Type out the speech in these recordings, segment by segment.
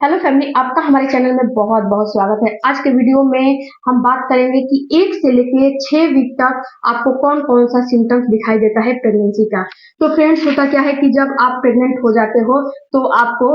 Hello family, आपका हमारे channel में बहुत बहुत स्वागत है। आज के वीडियो में हम बात करेंगे कि 1 से लेके 6 वीक तक आपको कौन कौन सा सिम्टम्स दिखाई देता है प्रेगनेंसी का। तो फ्रेंड्स, होता क्या है कि जब आप प्रेग्नेंट हो जाते हो तो आपको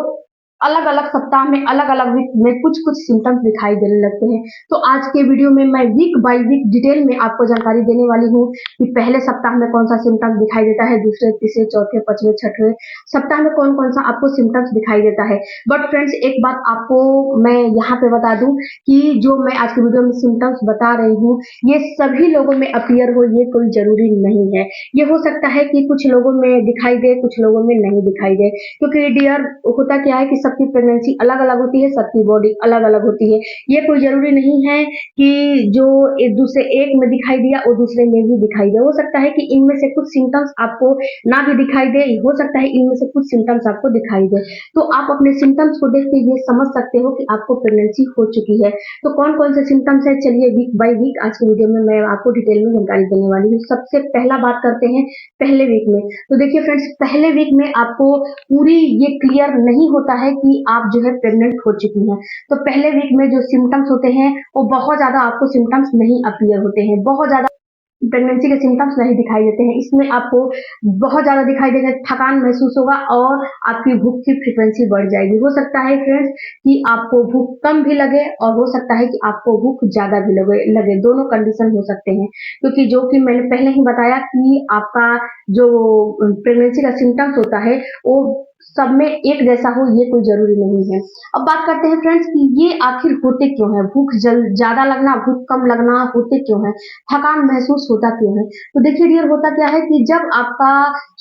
अलग अलग सप्ताह में अलग अलग वीक में कुछ कुछ सिम्टम्स दिखाई देने लगते हैं। तो आज के वीडियो में मैं वीक बाय वीक डिटेल में आपको जानकारी देने वाली हूँ कि पहले सप्ताह में कौन सा सिम्टम्स दिखाई देता है, दूसरे तीसरे चौथे पांचवें छठवें सप्ताह में कौन कौन सा आपको सिम्टम्स दिखाई देता है। बट फ्रेंड्स, एक बात आपको मैं यहाँ पे बता दूं कि जो मैं आज के वीडियो में सिम्टम्स बता रही हूँ ये सभी लोगों में अपीयर हो, ये कोई जरूरी नहीं है। ये हो सकता है कि कुछ लोगों में दिखाई दे, कुछ लोगों में नहीं दिखाई दे, क्योंकि डियर होता क्या है कि सबकी प्रेगनेंसी अलग अलग होती है, सबकी बॉडी अलग अलग होती है। ये कोई जरूरी नहीं है कि जो एक दूसरे एक में दिखाई दिया और दूसरे में भी दिखाई दे। हो सकता है कि इनमें से कुछ सिम्टम्स आपको ना भी दिखाई दे, हो सकता है इनमें से कुछ सिम्टम्स आपको दिखाई दे। तो आप अपने सिम्टम्स को देख के ये समझ सकते हो कि आपको प्रेगनेंसी हो चुकी है। तो कौन कौन से सिम्टम्स है, चलिए वीक बाय वीक आज के वीडियो में मैं आपको डिटेल में जानकारी देने वाली हूँ। सबसे पहला बात करते हैं पहले वीक में। तो देखिए फ्रेंड्स, पहले वीक में आपको पूरी ये क्लियर नहीं होता है कि आप जो है प्रेग्नेंट हो चुकी हैं। तो पहले वीक में जो सिम्टम्स होते हैं वो बहुत ज्यादा आपको सिम्टम्स नहीं अपीयर होते हैं, बहुत ज्यादा प्रेगनेंसी के सिम्टम्स नहीं दिखाई देते हैं। इसमें आपको बहुत ज्यादा दिखाई देगा, थकान महसूस होगा और आपकी भूख की फ्रीक्वेंसी बढ़ जाएगी। हो सकता है फ्रेंड्स कि आपको भूख कम भी लगे और हो सकता है कि आपको भूख ज्यादा भी लगे, दोनों कंडीशन हो सकते हैं। क्योंकि जो कि मैंने पहले ही बताया कि आपका जो प्रेगनेंसी का सिम्टम्स होता है वो सब में एक जैसा हो, ये कोई जरूरी नहीं है। अब बात करते हैं फ्रेंड्स कि ये आखिर होते क्यों है, भूख ज्यादा लगना, भूख कम लगना होते क्यों है, थकान महसूस होता क्यों है। तो देखिए डियर, होता क्या है कि जब आपका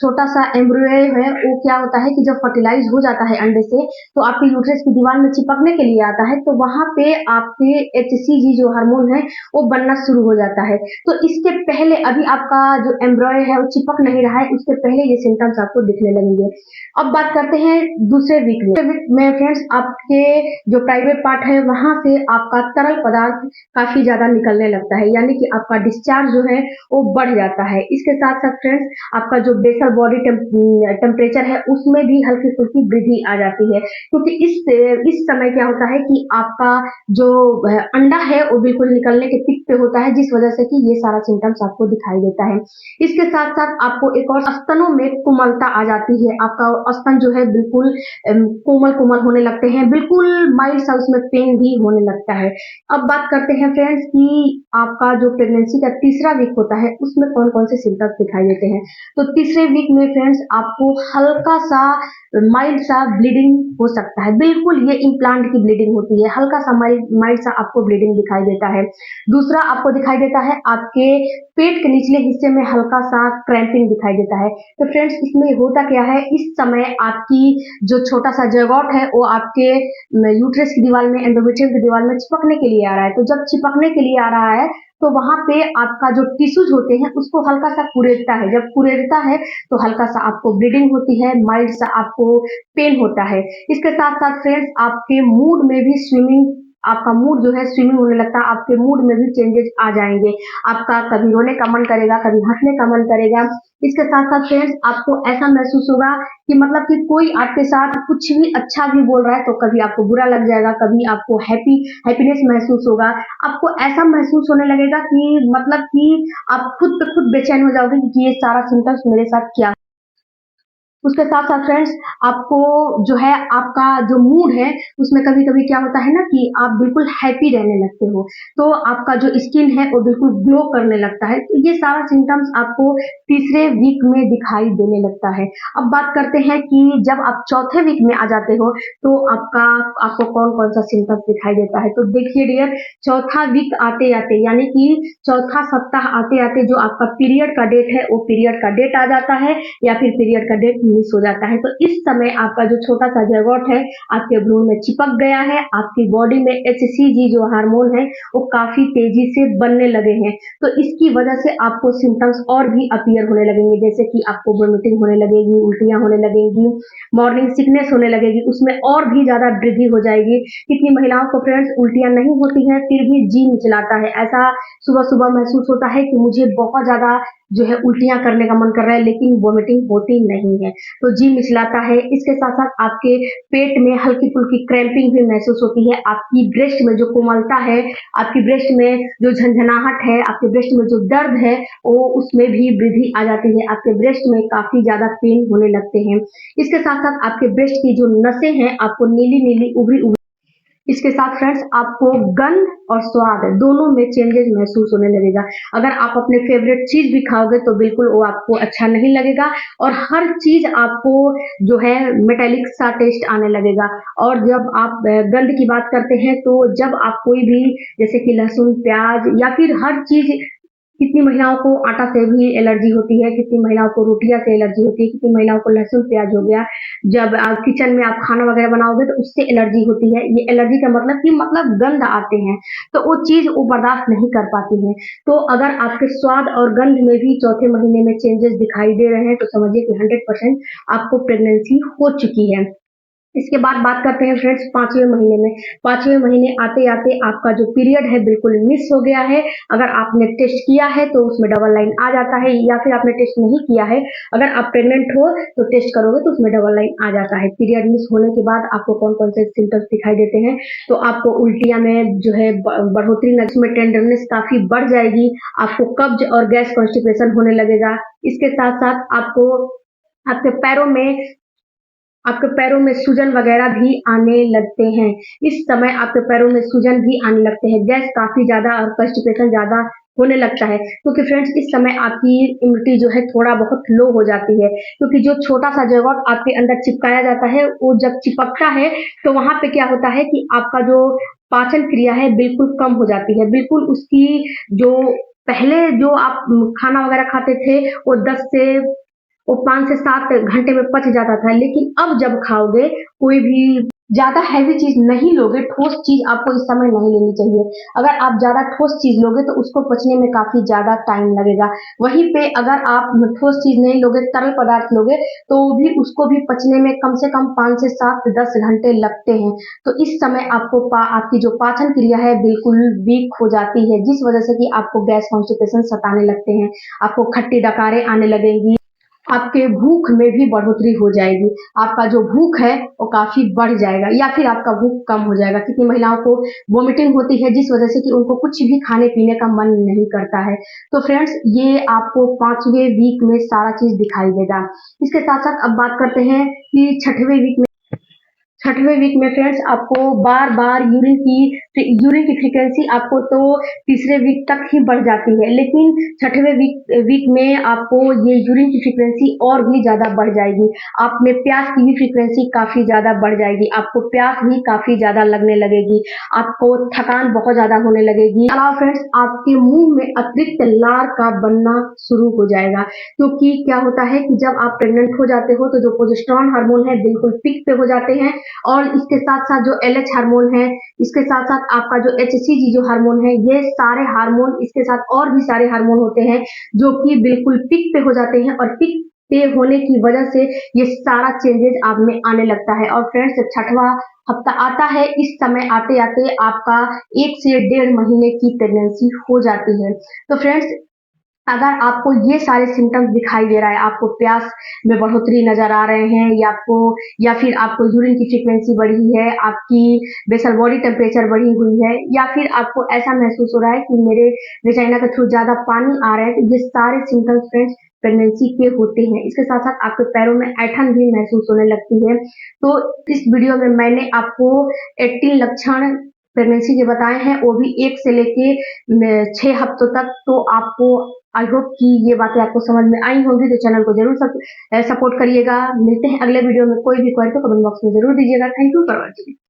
छोटा सा एम्ब्रियो है वो क्या होता है कि जब फर्टिलाइज हो जाता है अंडे से, तो आपके यूट्रस की दीवार में चिपकने के लिए आता है, तो वहां पे आपके HCG जो हार्मोन है वो बनना शुरू हो जाता है। तो इसके पहले अभी आपका जो एम्ब्रियो है वो चिपक नहीं रहा है, उसके पहले ये सिम्टम्स आपको दिखने लगेंगे। अब बात करते हैं दूसरे वीक में। दूसरे वीक में फ्रेंड्स, आपके जो प्राइवेट पार्ट है वहां से आपका तरल पदार्थ काफी ज्यादा निकलने लगता है, यानी कि आपका डिस्चार्ज जो है वो बढ़ जाता है। इसके साथ साथ फ्रेंड्स, आपका जो बेसल बॉडी टेम्परेचर है उसमें भी हल्की फुल्की वृद्धि आ जाती है, क्योंकि इस समय क्या होता है कि आपका जो अंडा है वो बिल्कुल निकलने के पिक पे होता है, जिस वजह से कि ये सारा सिम्टम्स आपको दिखाई देता है। इसके साथ साथ आपको एक और स्तनों में कोमलता आ जाती है, आपका स्तन जो है बिल्कुल कोमल कोमल होने लगते हैं, बिल्कुल माइल्ड सा उसमें पेन भी होने लगता है। अब बात करते हैं फ्रेंड्स कि आपका जो प्रेगनेंसी का तीसरा वीक होता है उसमें कौन कौन से सिम्टम्स दिखाई देते हैं। तो तीसरे वीक में फ्रेंड्स आपको हल्का सा माइल्ड सा ब्लीडिंग हो सकता है, बिल्कुल ये इम्प्लांट की ब्लीडिंग होती है, हल्का सा माइल्ड सा आपको ब्लीडिंग दिखाई देता है। दूसरा आपको दिखाई देता है आपके पेट के निचले हिस्से में हल्का सा क्रैम्पिंग दिखाई देता है। तो फ्रेंड्स, इसमें होता क्या है, इस समय आपकी जो छोटा सा जयगोट है वो आपके यूट्रस की दीवार में, एंडोमेट्रियम की दीवार में चिपकने के लिए आ रहा है। तो जब चिपकने के लिए आ रहा है तो वहां पे आपका जो टिश्यूज होते हैं उसको हल्का सा कुरेदता है, जब कुरेदता है तो हल्का सा आपको ब्लीडिंग होती है, माइल्ड सा आपको पेन होता है। इसके साथ साथ फ्रेंड्स, आपके मूड में भी स्विमिंग, आपका मूड जो है स्विमिंग होने लगता है, आपके मूड में भी चेंजेस आ जाएंगे। आपका कभी रोने का मन करेगा, कभी हंसने का मन करेगा। इसके साथ साथ फ्रेंड्स, आपको ऐसा महसूस होगा कि मतलब कि कोई आपके साथ कुछ भी अच्छा भी बोल रहा है तो कभी आपको बुरा लग जाएगा, कभी आपको हैप्पीनेस महसूस होगा। आपको ऐसा महसूस होने लगेगा कि मतलब कि आप खुद पे खुद बेचैन हो जाओगे कि ये सारा सिम्टम्स मेरे साथ क्या। उसके साथ साथ फ्रेंड्स, आपको जो है आपका जो मूड है उसमें कभी कभी क्या होता है ना कि आप बिल्कुल हैप्पी रहने लगते हो, तो आपका जो स्किन है वो बिल्कुल ग्लो करने लगता है। तो ये सारा सिम्टम्स आपको तीसरे वीक में दिखाई देने लगता है। अब बात करते हैं कि जब आप चौथे वीक में आ जाते हो तो आपको कौन कौन सा सिम्टम्स दिखाई देता है। तो देखिए डियर, चौथा वीक आते आते, यानी कि चौथा सप्ताह आते आते जो आपका पीरियड का डेट है वो पीरियड का डेट आ जाता है, या फिर पीरियड का डेट मिस हो जाता है। तो इस समय आपका जो छोटा सा जयगोट है आपके भ्रूण में चिपक गया है, आपकी बॉडी में HCG जो हार्मोन है वो काफी तेजी से बनने लगे हैं। तो इसकी वजह से आपको सिम्टम्स और भी अपीयर होने लगेंगे, जैसे कि आपको वोमिटिंग होने लगेगी, उल्टियां होने लगेंगी, मॉर्निंग सिकनेस होने लगेगी, उसमें और भी ज्यादा वृद्धि हो जाएगी। कितनी महिलाओं को फ्रेंड्स उल्टियां नहीं होती हैं फिर भी जी मिचलाता है, ऐसा सुबह सुबह महसूस होता है कि मुझे बहुत ज्यादा जो है उल्टियां करने का मन कर रहा है लेकिन वोमिटिंग होती नहीं है, तो जी मिचलाता है। इसके साथ साथ आपके पेट में हल्की फुल्की क्रैम्पिंग भी महसूस होती है। आपकी ब्रेस्ट में जो कोमलता है, आपकी ब्रेस्ट में जो झंझनाहट है, आपके ब्रेस्ट में जो दर्द है, वो उसमें भी वृद्धि आ जाती है। आपके ब्रेस्ट में काफी ज्यादा पेन होने लगते हैं। इसके साथ साथ आपके ब्रेस्ट की जो नसें हैं आपको नीली नीली उभरी उभरी, इसके साथ फ्रेंड्स आपको गंध और स्वाद दोनों में चेंजेस महसूस होने लगेगा। अगर आप अपने फेवरेट चीज भी खाओगे तो बिल्कुल वो आपको अच्छा नहीं लगेगा और हर चीज आपको जो है मेटेलिक सा टेस्ट आने लगेगा। और जब आप गंध की बात करते हैं तो जब आप कोई भी जैसे कि लहसुन, प्याज या फिर हर चीज, कितनी महिलाओं को आटा से भी एलर्जी होती है, कितनी महिलाओं को रोटियां से एलर्जी होती है, कितनी महिलाओं को लहसुन प्याज हो गया, जब आप किचन में आप खाना वगैरह बनाओगे तो उससे एलर्जी होती है। ये एलर्जी का मतलब कि मतलब गंध आते हैं, तो वो चीज वो बर्दाश्त नहीं कर पाती है। तो अगर आपके स्वाद और गंध में भी चौथे महीने में चेंजेस दिखाई दे रहे हैं तो समझिए कि 100% आपको प्रेगनेंसी हो चुकी है। इसके बाद बात करते हैं फ्रेंड्स 5वें महीने में। 5वें महीने आते आते आपका जो पीरियड है बिल्कुल मिस हो गया है। अगर आपने टेस्ट किया है तो उसमें डबल लाइन आ जाता है, या फिर आपने टेस्ट नहीं किया है, अगर आप प्रेग्नेंट हो तो टेस्ट करोगे तो उसमें डबल लाइन आ जाता है। पीरियड मिस होने के बाद आपको कौन कौन से सिम्टम्स दिखाई देते हैं, तो आपको उल्टियां में जो है बढ़ोतरी, में टेंडरनेस काफी बढ़ जाएगी, आपको कब्ज और गैस कॉन्स्टिपेशन होने लगेगा। इसके साथ साथ आपको आपके पैरों में आपके पैरों में सूजन वगैरह भी आने लगते हैं। इस समय आपके पैरों में सूजन भी आने लगते हैं, गैस काफी ज्यादा और कॉन्स्टिपेशन ज्यादा होने लगता है, क्योंकि फ्रेंड्स इस समय आपकी इम्यूनिटी जो है थोड़ा बहुत लो हो जाती है, क्योंकि जो छोटा सा जगत आपके अंदर चिपकाया जाता है वो जब चिपकता है तो वहां पे क्या होता है कि आपका जो पाचन क्रिया है बिल्कुल कम हो जाती है। बिल्कुल उसकी जो पहले जो आप खाना वगैरह खाते थे वो 10 से वो 5 से 7 घंटे में पच जाता था, लेकिन अब जब खाओगे कोई भी ज़्यादा हैवी चीज़ नहीं लोगे, ठोस चीज़ आपको इस समय नहीं लेनी चाहिए। अगर आप ज़्यादा ठोस चीज़ लोगे तो उसको पचने में काफ़ी ज़्यादा टाइम लगेगा। वहीं पे अगर आप ठोस चीज़ नहीं लोगे, तरल पदार्थ लोगे, तो भी उसको भी पचने में कम से कम 5 से 7 10 घंटे लगते हैं। तो इस समय आपकी जो पाचन क्रिया है बिल्कुल वीक हो जाती है, जिस वजह से कि आपको गैस कॉन्स्टिपेशन सताने लगते हैं, आपको खट्टी डकारें आने लगेंगी, आपके भूख में भी बढ़ोतरी हो जाएगी। आपका जो भूख है वो काफ़ी बढ़ जाएगा या फिर आपका भूख कम हो जाएगा। कितनी महिलाओं को वोमिटिंग होती है जिस वजह से कि उनको कुछ भी खाने-पीने का मन नहीं करता है। तो फ्रेंड्स ये आपको 5वें वीक में सारा चीज़ दिखाई देगा। इसके साथ-साथ अब बात करते हैं कि 6वें वीक में फ्रेंड्स आपको बार-बार यूरिन की फ्रीक्वेंसी आपको तो तीसरे वीक तक ही बढ़ जाती है, लेकिन 6वें वीक में आपको ये यूरिन की फ्रीक्वेंसी और भी ज़्यादा बढ़ जाएगी। आप में प्यास की भी फ्रीक्वेंसी काफ़ी ज़्यादा बढ़ जाएगी, आपको प्यास भी काफ़ी ज़्यादा लगने लगेगी, आपको थकान बहुत ज़्यादा होने लगेगी। अलावा फ्रेंड्स आपके मुँह में अतिरिक्त लार का बनना शुरू हो जाएगा, क्योंकि क्या होता है कि जब आप प्रेग्नेंट हो जाते हो तो जो प्रोजेस्टेरॉन हार्मोन है बिल्कुल पीक पे हो जाते हैं, और इसके साथ-साथ जो एलएच हार्मोन है, इसके साथ-साथ आपका जो एचसीजी जो हार्मोन है, ये सारे हार्मोन, इसके साथ और भी सारे हार्मोन होते हैं जो कि बिल्कुल पीक पे हो जाते हैं, और पीक पे होने की वजह से ये सारा चेंजेस आप में आने लगता है। और फ्रेंड्स जब 6वां हफ्ता आता है, इस समय आते-आते आपका 1 से 1.5 महीने की प्रेगनेंसी हो जाती है। तो फ्रेंड्स अगर आपको ये सारे सिम्टम्स दिखाई दे रहा है, आपको प्यास में बढ़ोतरी नज़र आ रहे हैं, या फिर आपको यूरिन की फ्रीक्वेंसी बढ़ी है, आपकी बेसल बॉडी टेम्परेचर बढ़ी हुई है, या फिर आपको ऐसा महसूस हो रहा है कि मेरे वेजाइना के थ्रू ज़्यादा पानी आ रहा है, तो ये सारे सिम्टम्स फ्रेंड्स प्रेगनेंसी के होते हैं। इसके साथ-साथ आपके पैरों में ऐंठन भी महसूस होने लगती है। तो इस वीडियो में मैंने आपको 18 लक्षण प्रेगनेंसी के बताए हैं, वो भी 1 से लेके 6 हफ्तों तक। तो आपको आई होप कि ये बातें आपको समझ में आई होंगी, तो चैनल को जरूर सपोर्ट करिएगा। मिलते हैं अगले वीडियो में, कोई भी क्वेरी तो कमेंट बॉक्स में जरूर दीजिएगा। Thank you for watching.